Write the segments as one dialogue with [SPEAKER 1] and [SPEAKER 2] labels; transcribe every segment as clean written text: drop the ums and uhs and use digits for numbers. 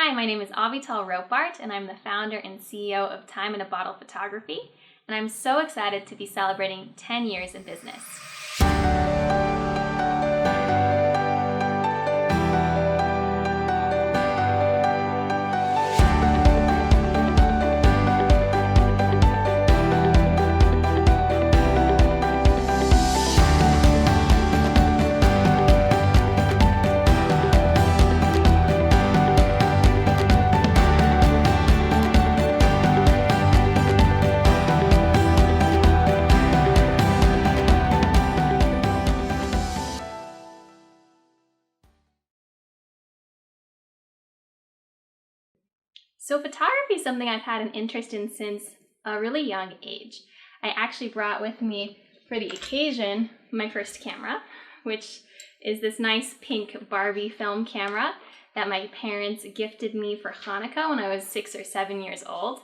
[SPEAKER 1] Hi, my name is Avital Ropart, and I'm the founder and CEO of Time in a Bottle Photography, and I'm so excited to be celebrating 10 years in business. So photography is something I've had an interest in since a really young age. I actually brought with me for the occasion my first camera, which is this nice pink Barbie film camera that my parents gifted me for Hanukkah when I was 6 or 7 years old.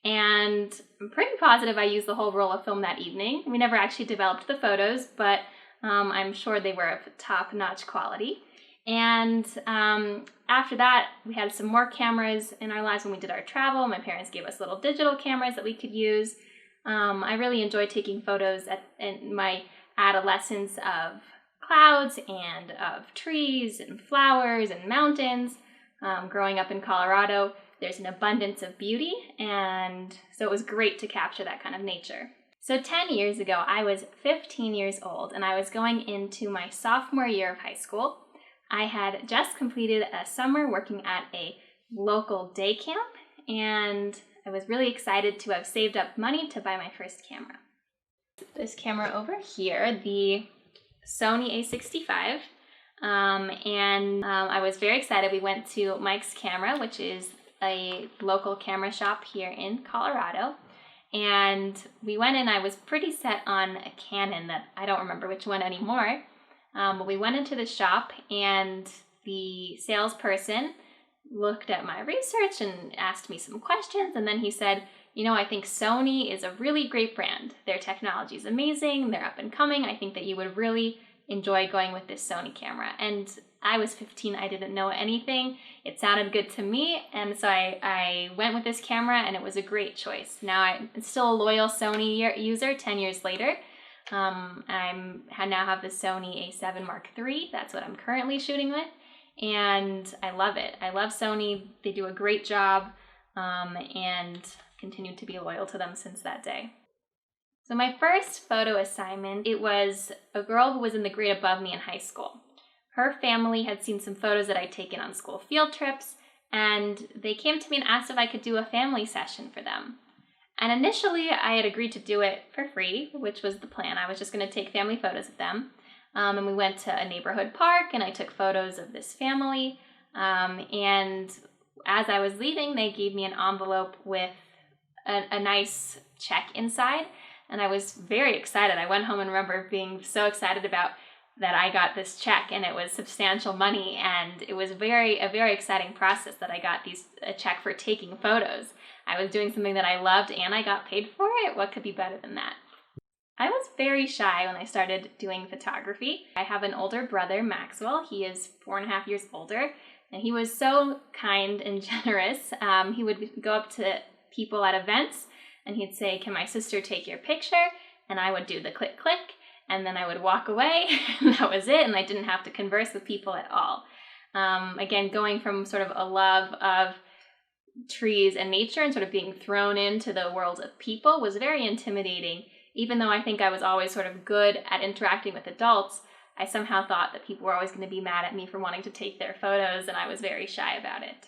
[SPEAKER 1] And I'm pretty positive I used the whole roll of film that evening. We never actually developed the photos, but I'm sure they were of top-notch quality. And after that, we had some more cameras in our lives when we did our travel. My parents gave us little digital cameras that we could use. I really enjoyed taking photos in my adolescence of clouds and of trees and flowers and mountains. Growing up in Colorado, there's an abundance of beauty, and so it was great to capture that kind of nature. So 10 years ago, I was 15 years old, and I was going into my sophomore year of high school. I had just completed a summer working at a local day camp, and I was really excited to have saved up money to buy my first camera. This camera over here, the Sony A65, I was very excited. We went to Mike's Camera, which is a local camera shop here in Colorado, and we went in. I was pretty set on a Canon that I don't remember which one anymore. But we went into the shop, and the salesperson looked at my research and asked me some questions, and then he said, I think Sony is a really great brand. Their technology is amazing, they're up and coming. I think that you would really enjoy going with this Sony camera. And I was 15, I didn't know anything. It sounded good to me, and so I went with this camera, and it was a great choice. Now I'm still a loyal Sony user 10 years later. I now have the Sony A7 Mark III. That's what I'm currently shooting with, and I love it. I love Sony. They do a great job, and continue to be loyal to them since that day. So my first photo assignment, it was a girl who was in the grade above me in high school. Her family had seen some photos that I'd taken on school field trips, and they came to me and asked if I could do a family session for them. And initially, I had agreed to do it for free, which was the plan. I was just going to take family photos of them. And we went to a neighborhood park, and I took photos of this family. And as I was leaving, they gave me an envelope with a nice check inside. And I was very excited. I went home and remember being so excited about that I got this check, and it was substantial money. And it was a very exciting process that I got a check for taking photos. I was doing something that I loved, and I got paid for it. What could be better than that? I was very shy when I started doing photography. I have an older brother, Maxwell. He is 4.5 years older, and he was so kind and generous. He would go up to people at events, and he'd say, "Can my sister take your picture?" And I would do the click, click, and then I would walk away, and that was it, and I didn't have to converse with people at all. Again, going from sort of a love of trees and nature and sort of being thrown into the world of people was very intimidating. Even though I think I was always sort of good at interacting with adults, I somehow thought that people were always going to be mad at me for wanting to take their photos, and I was very shy about it.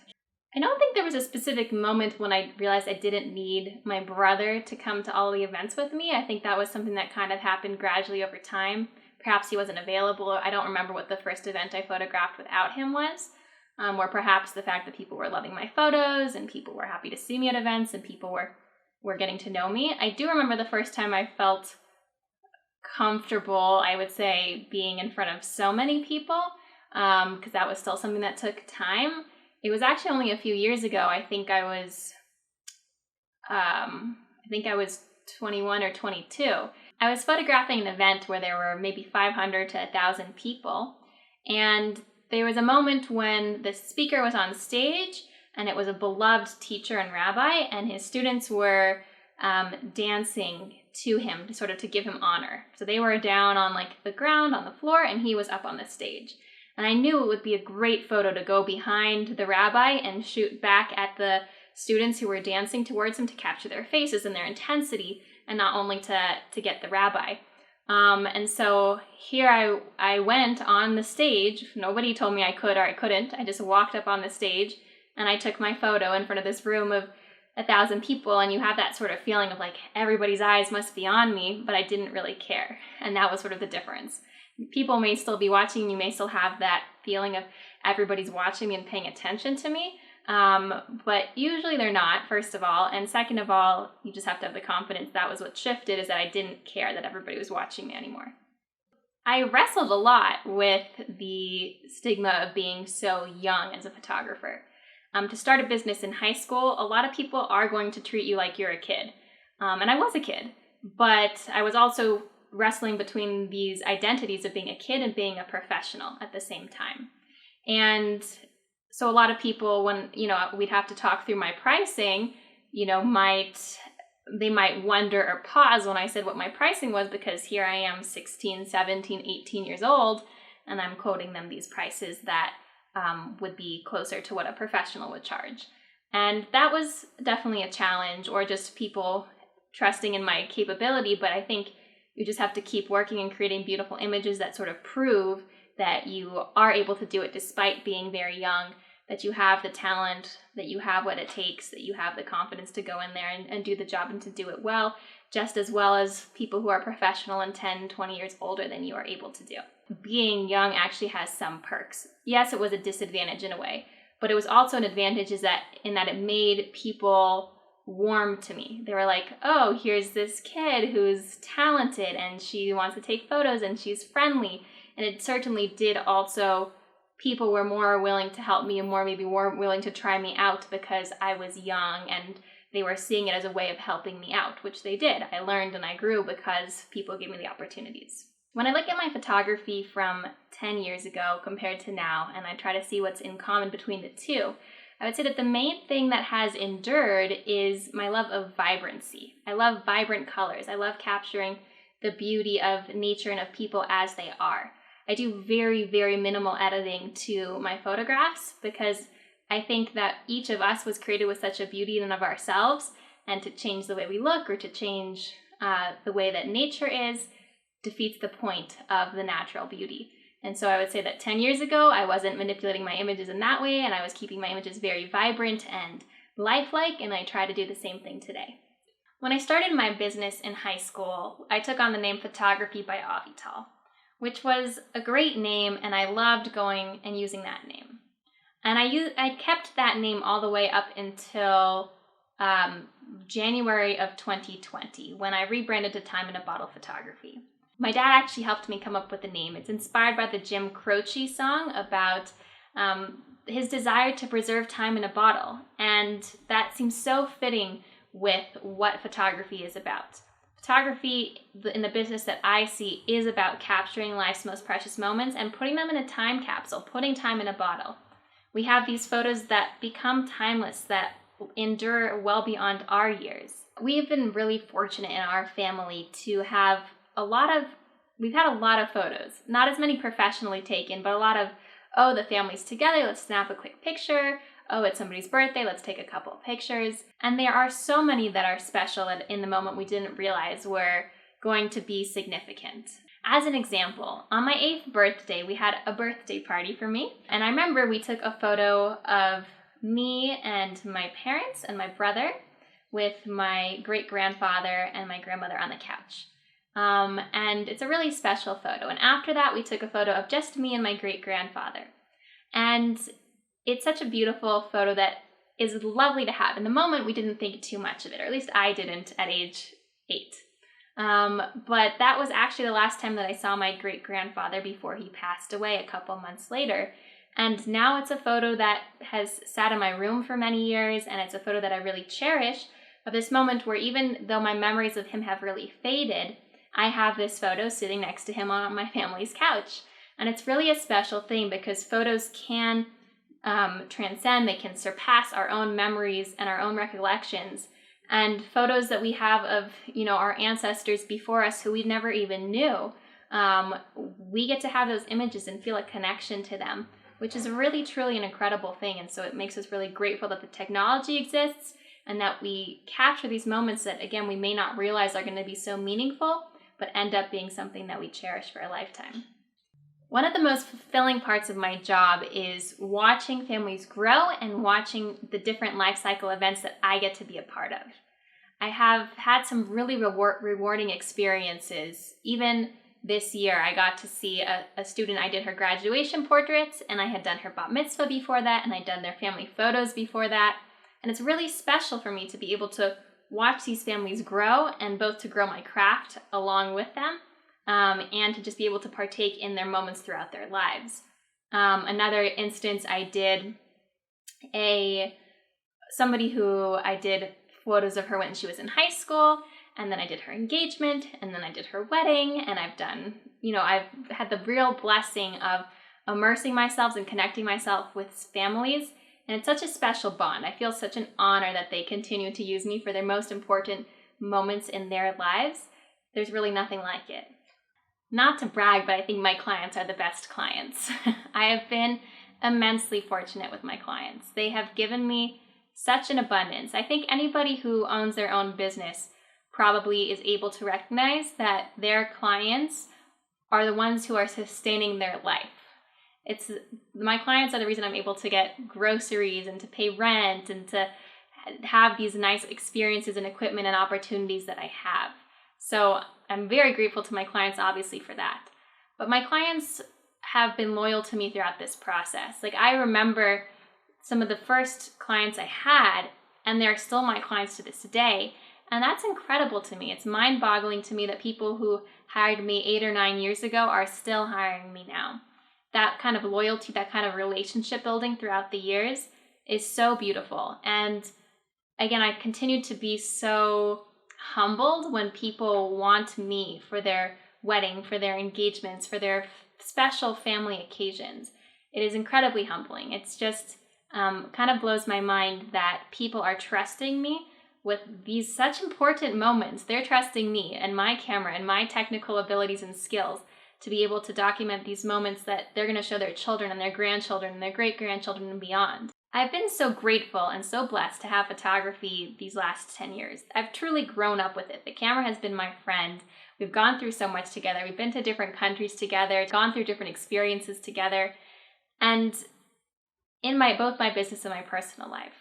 [SPEAKER 1] I don't think there was a specific moment when I realized I didn't need my brother to come to all the events with me. I think that was something that kind of happened gradually over time. Perhaps he wasn't available. I don't remember what the first event I photographed without him was. Or perhaps the fact that people were loving my photos, and people were happy to see me at events, and people were getting to know me. I do remember the first time I felt comfortable, I would say, being in front of so many people, because that was still something that took time. It was actually only a few years ago. I think I was 21 or 22. I was photographing an event where there were maybe 500 to 1,000 people, and there was a moment when the speaker was on stage and it was a beloved teacher and rabbi, and his students were dancing to him to sort of to give him honor. So they were down on like the ground on the floor, and he was up on the stage. And I knew it would be a great photo to go behind the rabbi and shoot back at the students who were dancing towards him to capture their faces and their intensity, and not only to get the rabbi. And so here I went on the stage. Nobody told me I could or I couldn't. I just walked up on the stage and I took my photo in front of this room of 1,000 people, and you have that sort of feeling of like everybody's eyes must be on me, but I didn't really care. And that was sort of the difference. People may still be watching, you may still have that feeling of everybody's watching me and paying attention to me, but usually they're not, first of all, and second of all, you just have to have the confidence. That was what shifted, is that I didn't care that everybody was watching me anymore. I wrestled a lot with the stigma of being so young as a photographer. To start a business in high school, a lot of people are going to treat you like you're a kid. And I was a kid, but I was also wrestling between these identities of being a kid and being a professional at the same time. And so a lot of people, when, we'd have to talk through my pricing, they might wonder or pause when I said what my pricing was, because here I am 16, 17, 18 years old, and I'm quoting them these prices that would be closer to what a professional would charge. And that was definitely a challenge, or just people trusting in my capability. But I think you just have to keep working and creating beautiful images that sort of prove that you are able to do it despite being very young, that you have the talent, that you have what it takes, that you have the confidence to go in there and do the job and to do it well, just as well as people who are professional and 10, 20 years older than you are able to do. Being young actually has some perks. Yes, it was a disadvantage in a way, but it was also an advantage in that it made people warm to me. They were like, oh, here's this kid who's talented and she wants to take photos and she's friendly. And it certainly did also, people were more willing to help me and more willing to try me out because I was young, and they were seeing it as a way of helping me out, which they did. I learned and I grew because people gave me the opportunities. When I look at my photography from 10 years ago compared to now, and I try to see what's in common between the two, I would say that the main thing that has endured is my love of vibrancy. I love vibrant colors. I love capturing the beauty of nature and of people as they are. I do very, very minimal editing to my photographs because I think that each of us was created with such a beauty in and of ourselves, and to change the way we look or to change the way that nature is defeats the point of the natural beauty. And so I would say that 10 years ago, I wasn't manipulating my images in that way, and I was keeping my images very vibrant and lifelike, and I try to do the same thing today. When I started my business in high school, I took on the name Photography by Avital, which was a great name, and I loved going and using that name. And I kept that name all the way up until January of 2020, when I rebranded to Time in a Bottle Photography. My dad actually helped me come up with the name. It's inspired by the Jim Croce song about his desire to preserve time in a bottle. And that seems so fitting with what photography is about. Photography in the business that I see is about capturing life's most precious moments and putting them in a time capsule, putting time in a bottle. We have these photos that become timeless, that endure well beyond our years. We have been really fortunate in our family to have we've had a lot of photos, not as many professionally taken, but a lot of, oh, the family's together, let's snap a quick picture. Oh, it's somebody's birthday, let's take a couple of pictures. And there are so many that are special that in the moment we didn't realize were going to be significant. As an example, on my 8th birthday, we had a birthday party for me. And I remember we took a photo of me and my parents and my brother with my great-grandfather and my grandmother on the couch. And it's a really special photo. And after that, we took a photo of just me and my great-grandfather. And it's such a beautiful photo that is lovely to have. In the moment, we didn't think too much of it, or at least I didn't at age 8. But that was actually the last time that I saw my great-grandfather before he passed away a couple months later. And now it's a photo that has sat in my room for many years, and it's a photo that I really cherish, of this moment where even though my memories of him have really faded, I have this photo sitting next to him on my family's couch. And it's really a special thing because photos can transcend, they can surpass our own memories and our own recollections. And photos that we have of, our ancestors before us who we never even knew, we get to have those images and feel a connection to them, which is really, truly an incredible thing. And so it makes us really grateful that the technology exists and that we capture these moments that, again, we may not realize are going to be so meaningful, but end up being something that we cherish for a lifetime. One of the most fulfilling parts of my job is watching families grow and watching the different life cycle events that I get to be a part of. I have had some really rewarding experiences. Even this year, I got to see a student. I did her graduation portraits, and I had done her bat mitzvah before that, and I'd done their family photos before that. And it's really special for me to be able to watch these families grow, and both to grow my craft along with them, and to just be able to partake in their moments throughout their lives. Another instance, I did somebody who I did photos of her when she was in high school, and then I did her engagement, and then I did her wedding, and I've had the real blessing of immersing myself and connecting myself with families, and it's such a special bond. I feel such an honor that they continue to use me for their most important moments in their lives. There's really nothing like it. Not to brag, but I think my clients are the best clients. I have been immensely fortunate with my clients. They have given me such an abundance. I think anybody who owns their own business probably is able to recognize that their clients are the ones who are sustaining their life. My clients are the reason I'm able to get groceries and to pay rent and to have these nice experiences and equipment and opportunities that I have. So I'm very grateful to my clients, obviously, for that. But my clients have been loyal to me throughout this process. I remember some of the first clients I had, and they're still my clients to this day. And that's incredible to me. It's mind-boggling to me that people who hired me 8 or 9 years ago are still hiring me now. That kind of loyalty, that kind of relationship building throughout the years is so beautiful. And again, I continue to be so humbled when people want me for their wedding, for their engagements, for their special family occasions. It is incredibly humbling. It's just kind of blows my mind that people are trusting me with these such important moments. They're trusting me and my camera and my technical abilities and skills to be able to document these moments that they're going to show their children and their grandchildren and their great-grandchildren and beyond. I've been so grateful and so blessed to have photography these last 10 years. I've truly grown up with it. The camera has been my friend. We've gone through so much together. We've been to different countries together, gone through different experiences together, and in both my business and my personal life.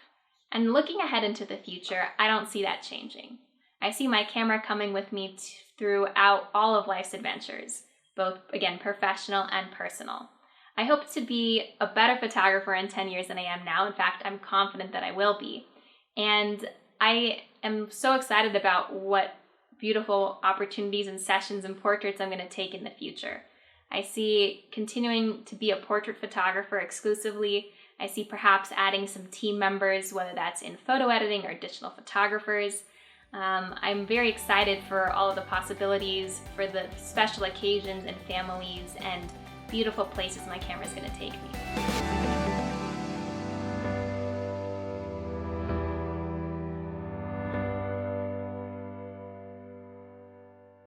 [SPEAKER 1] And looking ahead into the future, I don't see that changing. I see my camera coming with me throughout all of life's adventures, both, again, professional and personal. I hope to be a better photographer in 10 years than I am now. In fact, I'm confident that I will be. And I am so excited about what beautiful opportunities and sessions and portraits I'm going to take in the future. I see continuing to be a portrait photographer exclusively. I see perhaps adding some team members, whether that's in photo editing or additional photographers. I'm very excited for all of the possibilities, for the special occasions and families and beautiful places my camera is going to take me.